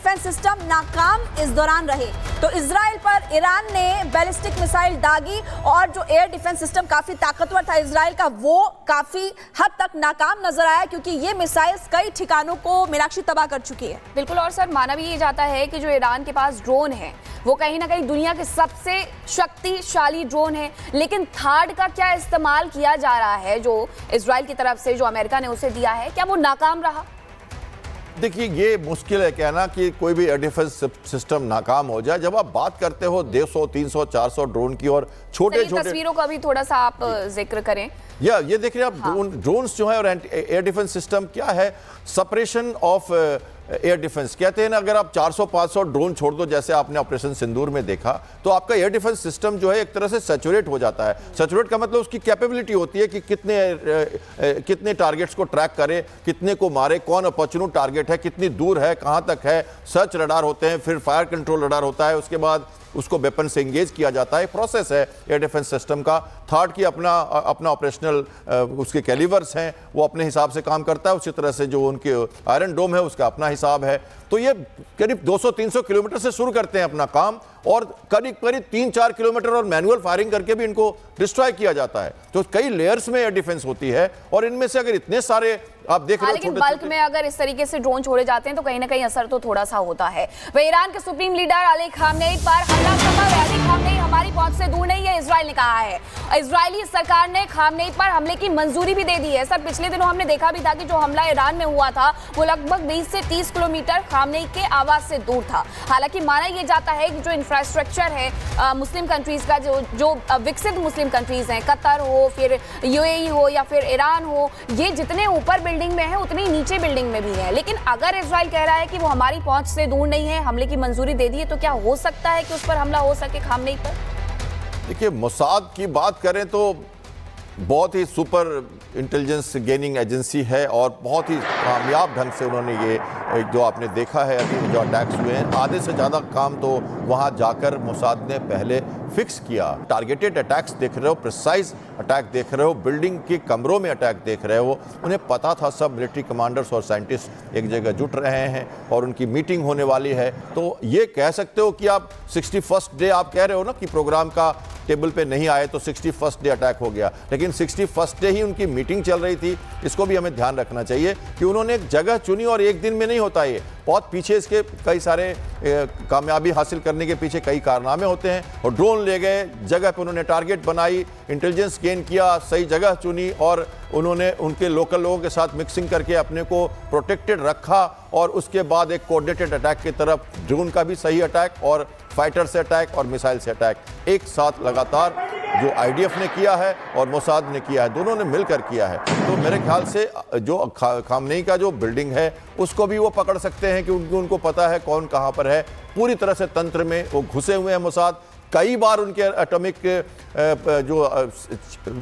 Defence system नाकाम इस दौरान रहे। तो इजराइल पर ईरान ने बैलिस्टिक मिसाइल दागी और जो एयर डिफेंस सिस्टम काफी ताकतवर था इजराइल का, वो काफी हद तक नाकाम नजर आया, क्योंकि ये मिसाइल्स कई ठिकानों को मीनाक्षी तबाह कर चुकी है। बिल्कुल, और सर माना भी ये जाता है कि जो ईरान के पास ड्रोन है वो कहीं ना कहीं दुनिया के सबसे शक्तिशाली ड्रोन है, लेकिन थर्ड का क्या इस्तेमाल किया जा रहा है जो इजराइल की तरफ से, जो अमेरिका ने उसे दिया है, क्या वो नाकाम रहा? देखिए, ये मुश्किल है कहना कि कोई भी एयर डिफेंस सिस्टम नाकाम हो जाए। जब आप बात करते हो 200, 300, 400 ड्रोन की और छोटे छोटे तस्वीरों का भी थोड़ा सा आप जिक्र करें। ये देख रहे हैं आप, ड्रोन्स जो है और एयर डिफेंस सिस्टम क्या है, सेपरेशन ऑफ एयर डिफेंस कहते हैं ना। अगर आप 400-500 ड्रोन छोड़ दो, जैसे आपने ऑपरेशन सिंदूर में देखा, तो आपका एयर डिफेंस सिस्टम जो है एक तरह से सैचुरेट हो जाता है। सैचुरेट का मतलब उसकी कैपेबिलिटी होती है कि कितने टारगेट्स को ट्रैक करे, कितने को मारे, कौन अपॉर्चुनिटी टारगेट है, कितनी दूर है, कहां तक है। सर्च रडार होते हैं, फिर फायर कंट्रोल रडार होता है, उसके बाद उसको वेपन से एंगेज किया जाता है। प्रोसेस है एयर डिफेंस सिस्टम का। थर्ड की अपना ऑपरेशनल उसके कैलिवर्स हैं, वो अपने हिसाब से काम करता है। उसी तरह से जो उनके आयरन डोम है उसका अपना हिसाब है। तो ये करीब 200-300 किलोमीटर से शुरू करते हैं अपना काम, और करीब 3-4 किलोमीटर और मैनुअल फायरिंग करके भी इनको डिस्ट्रॉय किया जाता है। तो कई लेयर्स में एयर डिफेंस होती है, और इनमें से अगर इतने सारे आप देख रहे हो, लेकिन बल्क में अगर इस तरीके से ड्रोन छोड़े जाते हैं तो कहीं ना कहीं असर तो थोड़ा सा होता है। वह ईरान के सुप्रीम लीडर अली खामनेई पर हमला संभव है। अली खामनेई हमारी पहुंच से दूर नहीं है, इजराइल ने कहा है। इजरायली सरकार ने खामनेई पर हमले की मंजूरी भी दे दी है। सर, पिछले दिनों हमने देखा भी था कि जो हमला ईरान में हुआ था वो लगभग 20 से 30 किलोमीटर खामनेई के आवास से दूर था। हालांकि माना यह जाता है कि जो इंफ्रास्ट्रक्चर है मुस्लिम कंट्रीज का, जो विकसित मुस्लिम कंट्रीज हैं, कतर हो, फिर यूएई हो या फिर ईरान हो, ये जितने ऊपर बिल्डिंग में है उतनी नीचे बिल्डिंग में भी है। लेकिन अगर इजराइल कह रहा है कि वो हमारी पहुंच से दूर नहीं है, हमले की मंजूरी दे दी है, तो क्या हो सकता है कि उस पर हमला हो सके खामनेई पर? देखिए, मोसाद की बात करें तो बहुत ही सुपर इंटेलिजेंस गेनिंग एजेंसी है, और बहुत ही कामयाब ढंग से उन्होंने ये जो आपने देखा है अभी जो अटैक्स हुए हैं, आधे से ज़्यादा काम तो वहाँ जाकर मोसाद ने पहले फिक्स किया। टारगेटेड अटैक्स देख रहे हो, प्रिसाइज अटैक देख रहे हो, बिल्डिंग के कमरों में अटैक देख रहे हो। उन्हें पता था, सब मिलिट्री कमांडर्स और साइंटिस्ट एक जगह जुट रहे हैं और उनकी मीटिंग होने वाली है। तो ये कह सकते हो कि आप 61st डे आप कह रहे हो ना कि प्रोग्राम का टेबल पे नहीं आए तो 61st डे अटैक हो गया, लेकिन 61st डे ही उनकी मीटिंग चल रही थी। इसको भी हमें ध्यान रखना चाहिए कि उन्होंने एक जगह चुनी और एक दिन में नहीं होता। ये बहुत पीछे इसके कई सारे कामयाबी हासिल करने के पीछे कई कारनामे होते हैं। और ड्रोन ले गए, जगह पे उन्होंने टारगेट बनाई, इंटेलिजेंस गेन किया, सही जगह चुनी, और उन्होंने उनके लोकल लोगों के साथ मिक्सिंग करके अपने को प्रोटेक्टेड रखा। और उसके बाद एक कोऑर्डिनेटेड अटैक की तरफ, ड्रोन का भी सही अटैक और फाइटर से अटैक और मिसाइल से अटैक एक साथ लगातार जो आईडीएफ ने किया है और मोसाद ने किया है, दोनों ने मिलकर किया है। तो मेरे ख्याल से जो खामनेई का जो बिल्डिंग है उसको भी वो पकड़ सकते हैं कि उनको पता है कौन कहाँ पर है। पूरी तरह से तंत्र में वो घुसे हुए हैं मोसाद। कई बार उनके एटॉमिक जो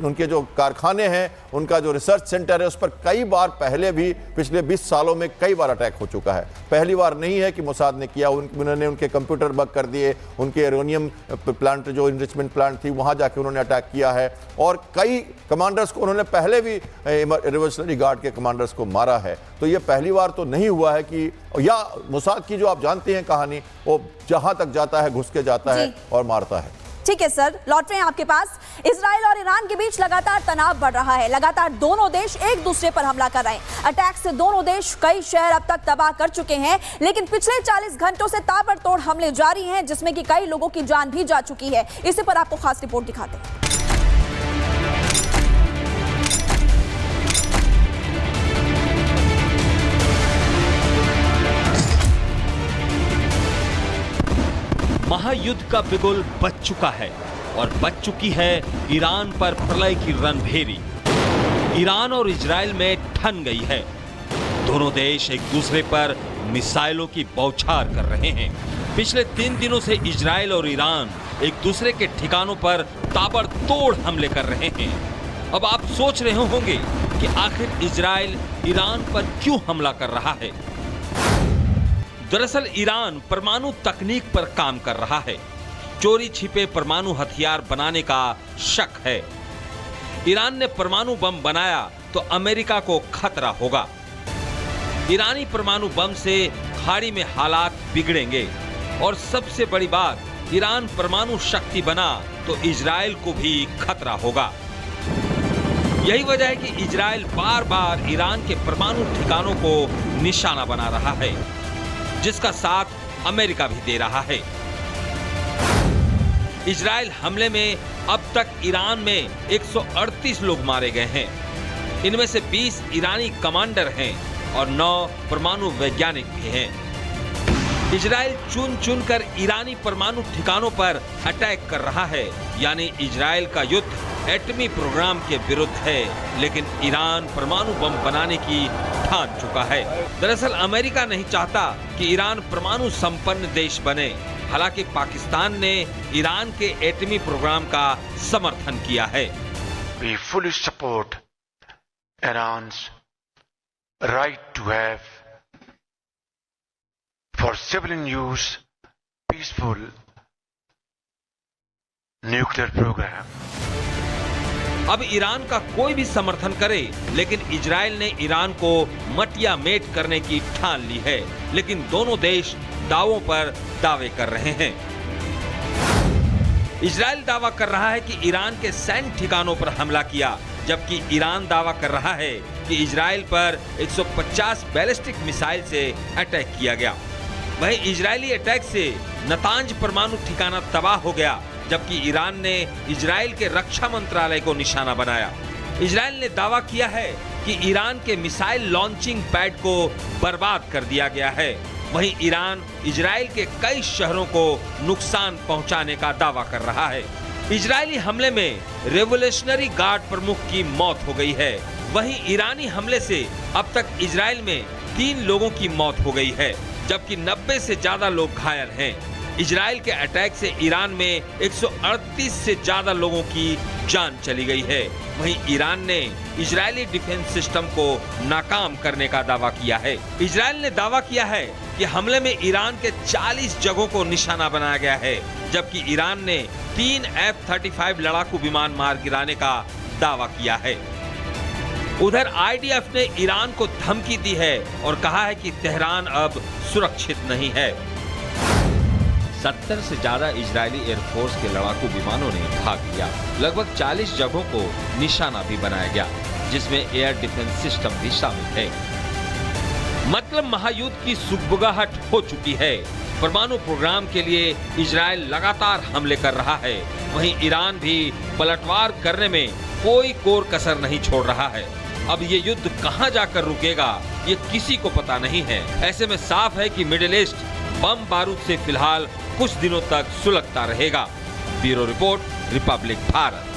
उनके जो कारखाने हैं, उनका जो रिसर्च सेंटर है, उस पर कई बार पहले भी पिछले 20 सालों में कई बार अटैक हो चुका है। पहली बार नहीं है कि मोसाद ने किया। उन्होंने उनके कंप्यूटर बग कर दिए, उनके यूरेनियम प्लांट जो इनरिचमेंट प्लांट थी वहाँ जाके उन्होंने अटैक किया है, और कई कमांडर्स को उन्होंने पहले भी रिवोल्यूशनरी गार्ड के कमांडर्स को मारा है। तो ये पहली बार तो नहीं हुआ है कि, या मोसाद की जो आप जानते हैं कहानी, वो जहां तक जाता है घुस के जाता है और मारता है। ठीक है सर, लौट रहे हैं आपके पास। इजराइल और ईरान के बीच लगातार तनाव बढ़ रहा है। लगातार दोनों देश एक दूसरे पर हमला कर रहे हैं। अटैक से दोनों देश कई शहर अब तक तबाह कर चुके हैं, लेकिन पिछले 40 घंटों से ताबड़तोड़ हमले जारी हैं, जिसमें कि कई लोगों की जान भी जा चुकी है। इसी पर आपको खास रिपोर्ट दिखाते हैं। महायुद्ध का बिगुल बज चुका है और बज चुकी है ईरान पर प्रलय की रणभेरी। ईरान और इजराइल में ठन गई है। दोनों देश एक दूसरे पर मिसाइलों की बौछार कर रहे हैं। पिछले 3 दिनों से इजराइल और ईरान एक दूसरे के ठिकानों पर ताबड़तोड़ हमले कर रहे हैं। अब आप सोच रहे होंगे कि आखिर इजराइल ईरान पर क्यों हमला कर रहा है। दरअसल ईरान परमाणु तकनीक पर काम कर रहा है। चोरी छिपे परमाणु हथियार बनाने का शक है। ईरान ने परमाणु बम बनाया तो अमेरिका को खतरा होगा। ईरानी परमाणु बम से खाड़ी में हालात बिगड़ेंगे। और सबसे बड़ी बात, ईरान परमाणु शक्ति बना तो इजराइल को भी खतरा होगा। यही वजह है कि इजराइल बार बार ईरान के परमाणु ठिकानों को निशाना बना रहा है, जिसका साथ अमेरिका भी दे रहा है। इजराइल हमले में अब तक ईरान में 138 लोग मारे गए हैं। इनमें से 20 ईरानी कमांडर हैं और 9 परमाणु वैज्ञानिक भी हैं। इजराइल चुन चुन कर ईरानी परमाणु ठिकानों पर अटैक कर रहा है, यानी इजराइल का युद्ध एटमी प्रोग्राम के विरुद्ध है, लेकिन ईरान परमाणु बम बनाने की ठान चुका है। दरअसल अमेरिका नहीं चाहता कि ईरान परमाणु संपन्न देश बने। हालांकि पाकिस्तान ने ईरान के एटमी प्रोग्राम का समर्थन किया है। We fully support Iran's right to have for civilian use peaceful nuclear program. अब ईरान का कोई भी समर्थन करे, लेकिन इजराइल ने ईरान को मटिया मेट करने की ठान ली है। लेकिन दोनों देश दावों पर दावे कर रहे हैं। इजराइल दावा कर रहा है कि ईरान के सैन्य ठिकानों पर हमला किया, जबकि ईरान दावा कर रहा है कि इजराइल पर 150 बैलिस्टिक मिसाइल से अटैक किया गया। वहीं इजरायली अटैक से नतांज परमाणु ठिकाना तबाह हो गया, जबकि ईरान ने इजराइल के रक्षा मंत्रालय को निशाना बनाया। इजराइल ने दावा किया है कि ईरान के मिसाइल लॉन्चिंग पैड को बर्बाद कर दिया गया है। वहीं ईरान इजराइल के कई शहरों को नुकसान पहुंचाने का दावा कर रहा है। इजरायली हमले में रेवोल्यूशनरी गार्ड प्रमुख की मौत हो गई है। वहीं ईरानी हमले से अब तक इजराइल में 3 लोगों की मौत हो गई है, जबकि 90 से ज्यादा लोग घायल हैं। इजराइल के अटैक से ईरान में 138 से ज्यादा लोगों की जान चली गई है। वहीं ईरान ने इजरायली डिफेंस सिस्टम को नाकाम करने का दावा किया है। इजराइल ने दावा किया है कि हमले में ईरान के 40 जगहों को निशाना बनाया गया है, जबकि ईरान ने 3 F-35 लड़ाकू विमान मार गिराने का दावा किया है। उधर IDF ने ईरान को धमकी दी है और कहा है कि तेहरान अब सुरक्षित नहीं है। 70 से ज्यादा इजरायली एयरफोर्स के लड़ाकू विमानों ने भाग लिया। लगभग 40 जगहों को निशाना भी बनाया गया, जिसमें एयर डिफेंस सिस्टम भी शामिल है। मतलब महायुद्ध की सुगबुगाहट हो चुकी है। परमाणु प्रोग्राम के लिए इजराइल लगातार हमले कर रहा है। वहीं ईरान भी पलटवार करने में कोई कोर कसर नहीं छोड़ रहा है। अब ये युद्ध कहां जाकर रुकेगा, ये किसी को पता नहीं है। ऐसे में साफ है कि मिडिल ईस्ट बम बारूद से फिलहाल कुछ दिनों तक सुलगता रहेगा। Bureau report, Republic Bharat.